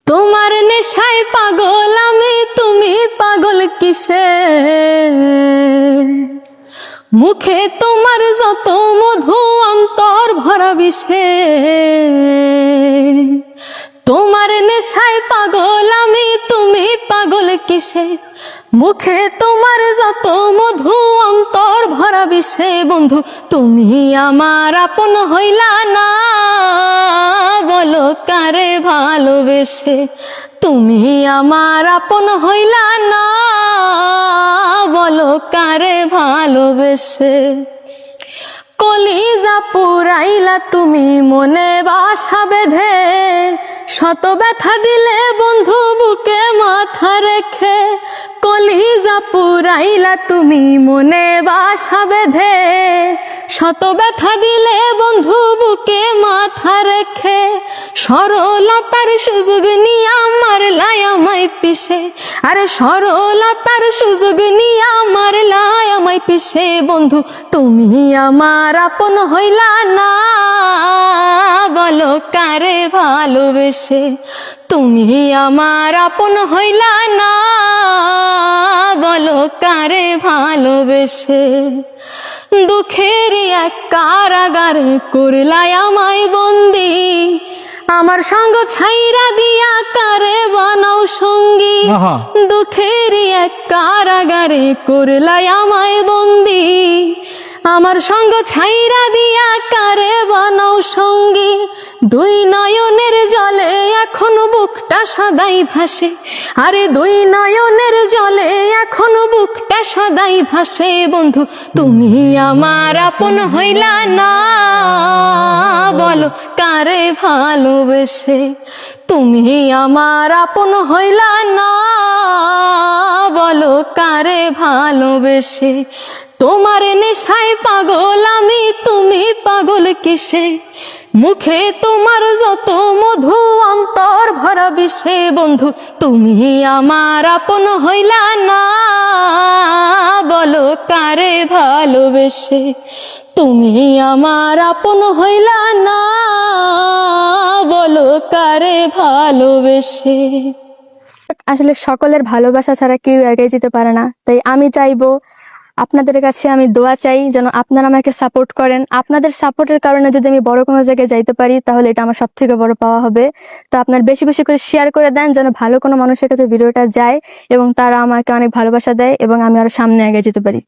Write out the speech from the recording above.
তোমার নেশায় পাগল আমি, তুমি পাগল কিসে? মুখে তোমার যত মধু, অন্তর ভরা বিষে। তোমার নেশায় পাগল আমি, তুমি পাগল কিসে? মুখে তোমার যত মধু, অন্তর ভরা বিষে। বন্ধু তুমি আমার আপন হইলা না, বলো কারে ভালোবেসে? তুমি আমার আপন হইলা না, বলো কারে ভালোবেসে? কলিজা পুরাইলা তুমি মনে বাসা বেঁধে, শত ব্যথা দিলে বন্ধু বুকে মাথা রেখে। কলিজা পুরাইলা তুমি মনে বাসা বেঁধে, শত ব্যথা দিলে বন্ধু বুকে মাথা রেখে। সরলতার সুযোগ নিয়ে আমার লাই আমায় পিষে, আরে সরলতার সুযোগ নিয়ে আমার লাই আমায় পিষে। বন্ধু তুমি আমার আপন হইলা না, বলো কারে ভালোবেসে? তুমি আমার আপন হইলা না, বলো কারে ভালোবেসে? দুঃখের এক কারাগারে করলাই আমায় বন্দি, আমার সঙ্গ ছাইরা দিয়া কারে বানাও সঙ্গী। দুঃখের এক কারাগারে করলাই আমায় বন্দি, আমার সঙ্গ ছাইরা দিয়া কারে বানাও সঙ্গী। দুই নয়নের জলে এখনো বুকটা সদাই ভাসে, আরে দুই নয়নের জলে এখনো বুকটা সদাই ভাসে। বন্ধু তুমি আমার আপন হইলা না, বলো কারে ভালোবেসে? তুমি আমার আপন হইলা না, বলো কারে ভালোবেসে? তোমার নেশায় পাগল আমি, তুমি পাগল কিসে? মুখে তোমার যত মধু, অন্তর ভরা বিষে। বন্ধু তুমি আমার আপন হইলা না, বলো কারে ভালোবেসে? তুমি আমার আপন হইলা না, বলো কারে ভালোবেসে? আসলে সকলের ভালোবাসা ছাড়া কেউ এগিয়ে যেতে পারে না। তাই আমি চাইবো, আপনাদের কাছে আমি দোয়া চাই যেন আপনারা আমাকে সাপোর্ট করেন। আপনাদের সাপোর্টের কারণে যদি আমি বড় কোনো জায়গায় যাইতে পারি, তাহলে এটা আমার সব থেকে বড় পাওয়া হবে। তো আপনার বেশি বেশি করে শেয়ার করে দেন, যেন ভালো কোনো মানুষের কাছে ভিডিওটা যায় এবং তারা আমাকে অনেক ভালোবাসা দেয় এবং আমি আরো সামনে এগিয়ে যেতে পারি।